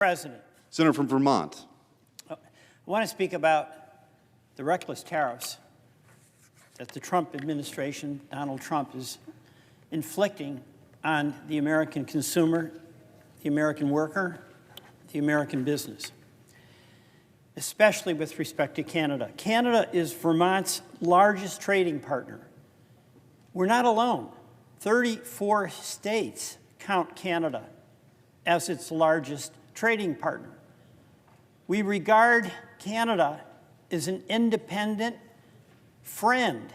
President. Senator from Vermont. I want to speak about the reckless tariffs that the Trump administration, Donald Trump, is inflicting on the American consumer, the American worker, the American business, especially with respect to Canada. Canada is Vermont's largest trading partner. We're not alone. 34 states count Canada as its largest trading partner. We regard Canada as an independent friend,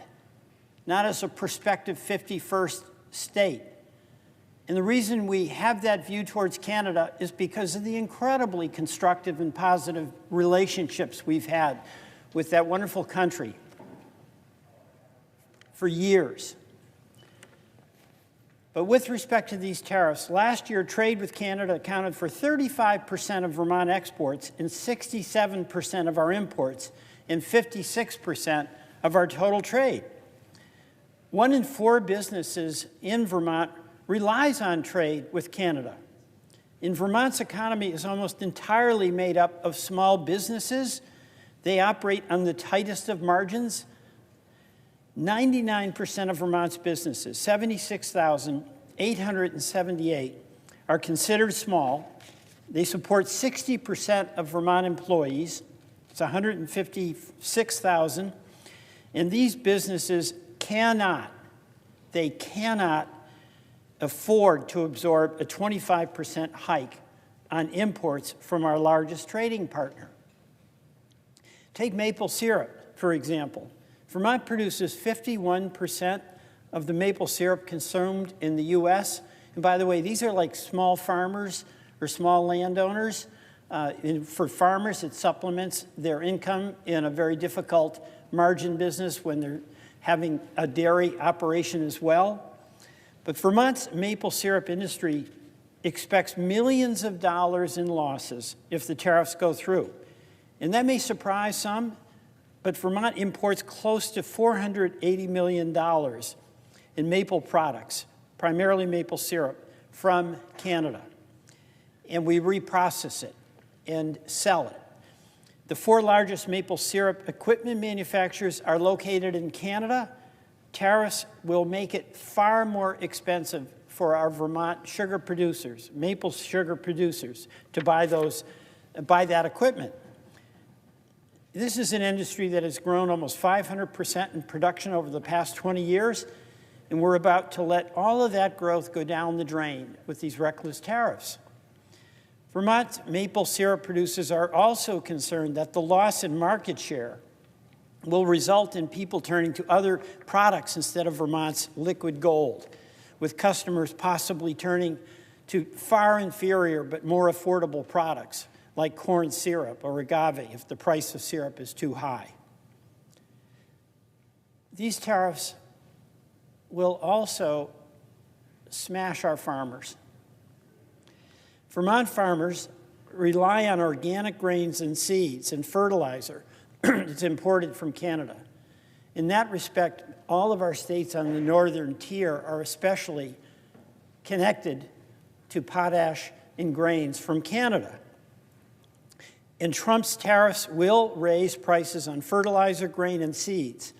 not as a prospective 51st state. And the reason we have that view towards Canada is because of the incredibly constructive and positive relationships we've had with that wonderful country for years. But with respect to these tariffs, last year trade with Canada accounted for 35% of Vermont exports and 67% of our imports and 56% of our total trade. 1 in 4 businesses in Vermont relies on trade with Canada. And Vermont's economy is almost entirely made up of small businesses. They operate on the tightest of margins. 99% of Vermont's businesses, 76,878, are considered small. They support 60% of Vermont employees. It's 156,000. And these businesses cannot afford to absorb a 25% hike on imports from our largest trading partner. Take maple syrup, for example. Vermont produces 51% of the maple syrup consumed in the U.S. And by the way, these are like small farmers or small landowners. For farmers, it supplements their income in a very difficult margin business when they're having a dairy operation as well. But Vermont's maple syrup industry expects millions of dollars in losses if the tariffs go through. And that may surprise some, but Vermont imports close to $480 million in maple products, primarily maple syrup, from Canada. And we reprocess it and sell it. The 4 largest maple syrup equipment manufacturers are located in Canada. Tariffs will make it far more expensive for our Vermont sugar producers, maple sugar producers, to buy that equipment. This is an industry that has grown almost 500% in production over the past 20 years, and we're about to let all of that growth go down the drain with these reckless tariffs. Vermont maple syrup producers are also concerned that the loss in market share will result in people turning to other products instead of Vermont's liquid gold, with customers possibly turning to far inferior but more affordable products like corn syrup or agave if the price of syrup is too high. These tariffs will also smash our farmers. Vermont farmers rely on organic grains and seeds and fertilizer that's imported from Canada. In that respect, all of our states on the northern tier are especially connected to potash and grains from Canada. And Trump's tariffs will raise prices on fertilizer, grain, and seeds,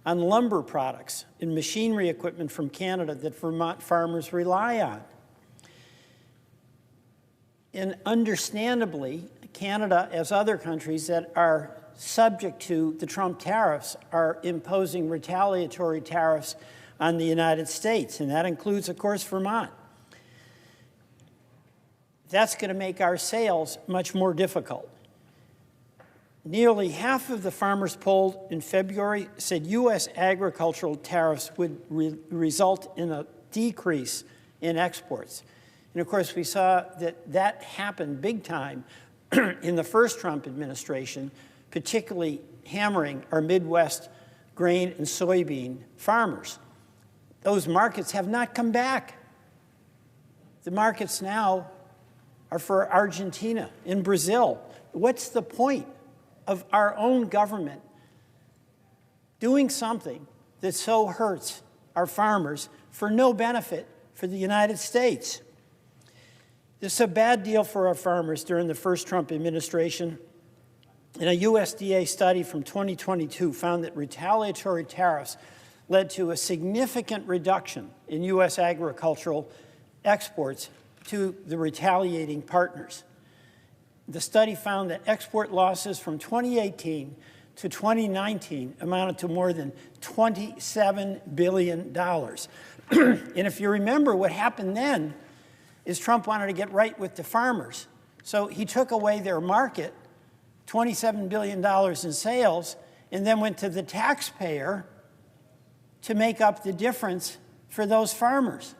on lumber products and machinery equipment from Canada that Vermont farmers rely on. And understandably, Canada, as other countries that are subject to the Trump tariffs, are imposing retaliatory tariffs on the United States, and that includes, of course, Vermont. That's going to make our sales much more difficult. Nearly half of the farmers polled in February said U.S. agricultural tariffs would result in a decrease in exports. And of course, we saw that happened big time in the first Trump administration, particularly hammering our Midwest grain and soybean farmers. Those markets have not come back. The markets now are for Argentina and Brazil. What's the point of our own government doing something that so hurts our farmers for no benefit for the United States? This is a bad deal for our farmers during the first Trump administration. And a USDA study from 2022 found that retaliatory tariffs led to a significant reduction in U.S. agricultural exports to the retaliating partners. The study found that export losses from 2018 to 2019 amounted to more than $27 billion. And if you remember, what happened then is Trump wanted to get right with the farmers. So he took away their market, $27 billion in sales, and then went to the taxpayer to make up the difference for those farmers.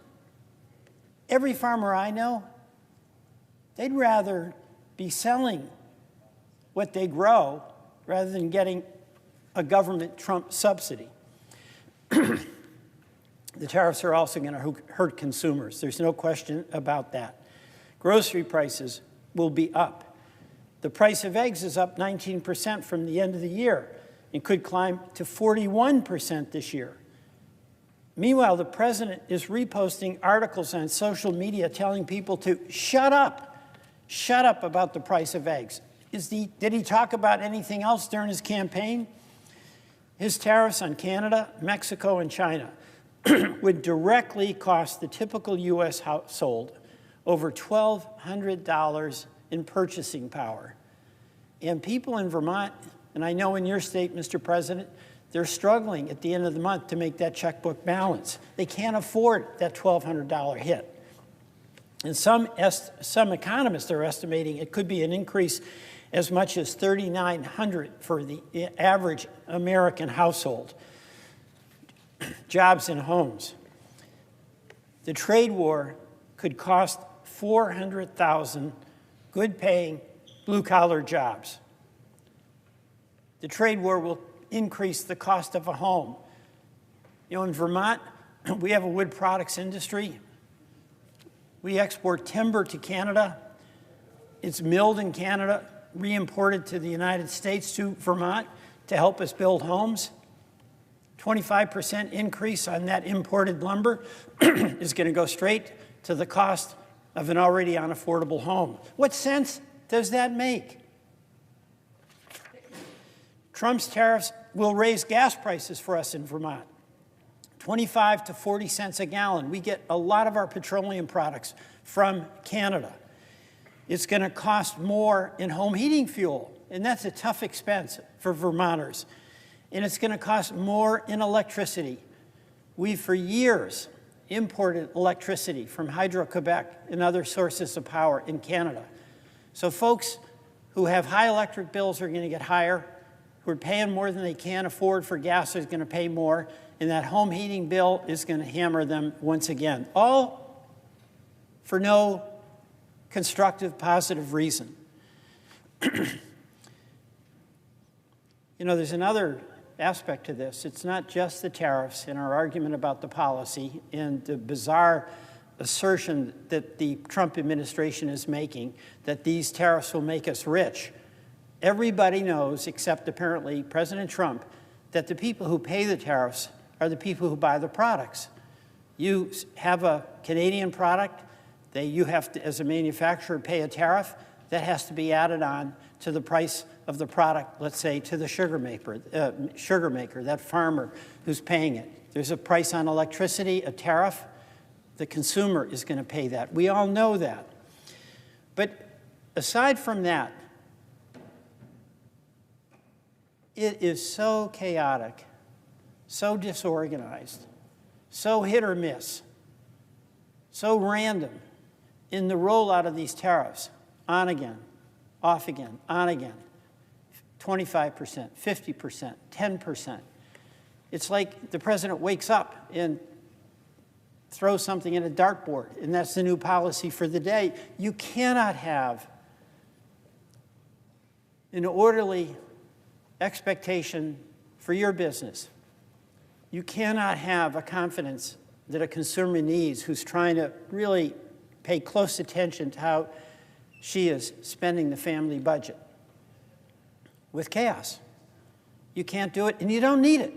Every farmer I know, they'd rather be selling what they grow rather than getting a government Trump subsidy. The tariffs are also going to hurt consumers. There's no question about that. Grocery prices will be up. The price of eggs is up 19% from the end of the year and could climb to 41% this year. Meanwhile, the president is reposting articles on social media telling people to shut up about the price of eggs. Did he talk about anything else during his campaign? His tariffs on Canada, Mexico, and China would directly cost the typical U.S. household over $1,200 in purchasing power. And people in Vermont, and I know in your state, Mr. President, they're struggling at the end of the month to make that checkbook balance. They can't afford that $1,200 hit. And some economists are estimating it could be an increase as much as $3,900 for the average American household. Jobs and homes. The trade war could cost 400,000 good-paying, blue-collar jobs. The trade war will increase the cost of a home. You know, in Vermont, we have a wood products industry. We export timber to Canada. It's milled in Canada, re-imported to the United States to Vermont to help us build homes. 25% increase on that imported lumber is going to go straight to the cost of an already unaffordable home. What sense does that make? Trump's tariffs will raise gas prices for us in Vermont, 25 to 40 cents a gallon. We get a lot of our petroleum products from Canada. It's going to cost more in home heating fuel, and that's a tough expense for Vermonters. And it's going to cost more in electricity. We've, for years, imported electricity from Hydro-Quebec and other sources of power in Canada. So folks who have high electric bills are going to get higher, who are paying more than they can afford for gas are going to pay more, and that home heating bill is going to hammer them once again, all for no constructive, positive reason. You know, there's another aspect to this. It's not just the tariffs and our argument about the policy and the bizarre assertion that the Trump administration is making that these tariffs will make us rich. Everybody knows, except apparently President Trump, that the people who pay the tariffs are the people who buy the products. You have a Canadian product, you have to, as a manufacturer, pay a tariff. That has to be added on to the price of the product, let's say, to the sugar maker, that farmer who's paying it. There's a price on electricity, a tariff. The consumer is going to pay that. We all know that. But aside from that, it is so chaotic, so disorganized, so hit or miss, so random in the rollout of these tariffs, on again, off again, on again, 25%, 50%, 10%. It's like the president wakes up and throws something in a dartboard, and that's the new policy for the day. You cannot have an orderly expectation for your business. You cannot have a confidence that a consumer needs who's trying to really pay close attention to how she is spending the family budget with chaos. You can't do it, and you don't need it.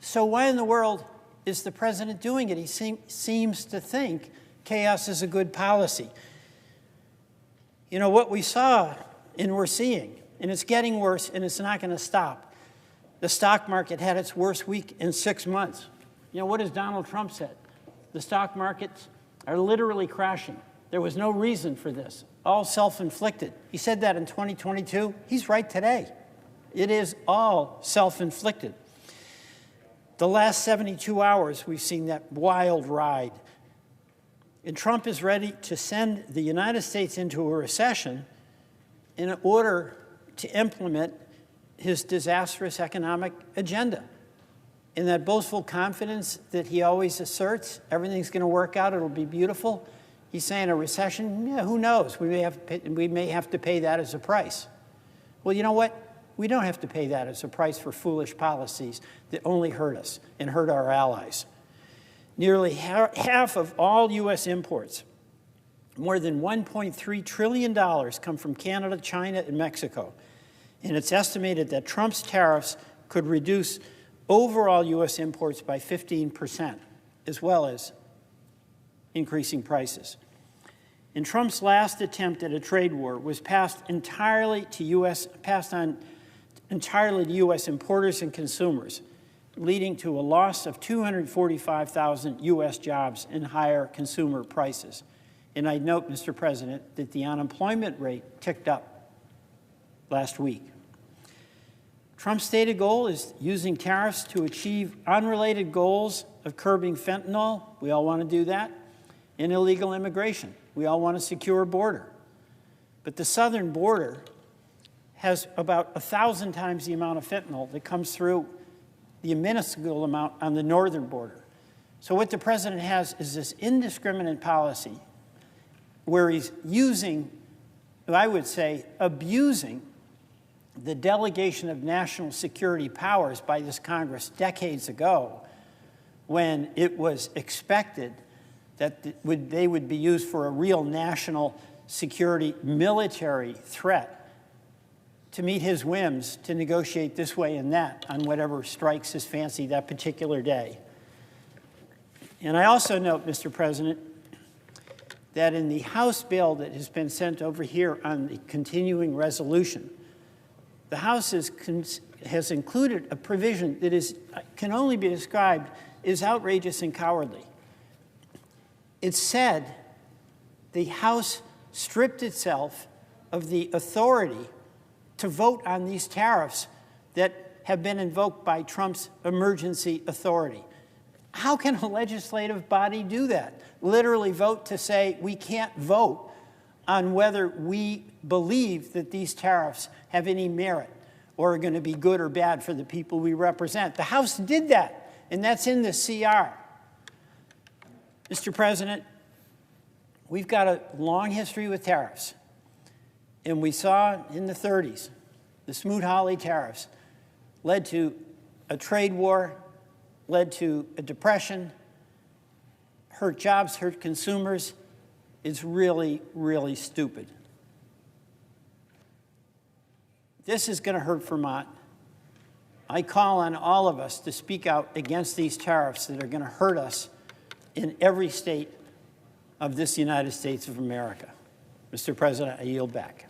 So why in the world is the president doing it? He seems to think chaos is a good policy. You know, what we saw and we're seeing, and it's getting worse and it's not going to stop. The stock market had its worst week in 6 months. You know, what has Donald Trump said? The stock markets are literally crashing. There was no reason for this, all self-inflicted. He said that in 2022. He's right today. It is all self-inflicted. The last 72 hours, we've seen that wild ride. And Trump is ready to send the United States into a recession in order to implement his disastrous economic agenda. In that boastful confidence that he always asserts, everything's going to work out, it'll be beautiful. He's saying a recession, yeah, who knows? We may have to pay that as a price. Well, you know what? We don't have to pay that as a price for foolish policies that only hurt us and hurt our allies. Nearly half of all U.S. imports, more than $1.3 trillion, come from Canada, China, and Mexico. And it's estimated that Trump's tariffs could reduce overall U.S. imports by 15%, as well as increasing prices. And Trump's last attempt at a trade war was passed on entirely to U.S. importers and consumers, leading to a loss of 245,000 U.S. jobs and higher consumer prices. And I note, Mr. President, that the unemployment rate ticked up last week. Trump's stated goal is using tariffs to achieve unrelated goals of curbing fentanyl. We all want to do that. And illegal immigration. We all want a secure border. But the southern border has about 1,000 times the amount of fentanyl that comes through the minuscule amount on the northern border. So what the president has is this indiscriminate policy where he's using, I would say, abusing the delegation of national security powers by this Congress decades ago, when it was expected that they would be used for a real national security military threat to meet his whims, to negotiate this way and that on whatever strikes his fancy that particular day. And I also note, Mr. President, that in the House bill that has been sent over here on the continuing resolution, the House has included a provision that can only be described as outrageous and cowardly. It said the House stripped itself of the authority to vote on these tariffs that have been invoked by Trump's emergency authority. How can a legislative body do that? Literally vote to say we can't vote on whether we believe that these tariffs have any merit or are going to be good or bad for the people we represent. The House did that, and that's in the CR. Mr. President, we've got a long history with tariffs. And we saw in the 30s, the Smoot-Hawley tariffs led to a trade war, led to a depression, hurt jobs, hurt consumers. It's really, really stupid. This is going to hurt Vermont. I call on all of us to speak out against these tariffs that are going to hurt us in every state of this United States of America. Mr. President, I yield back.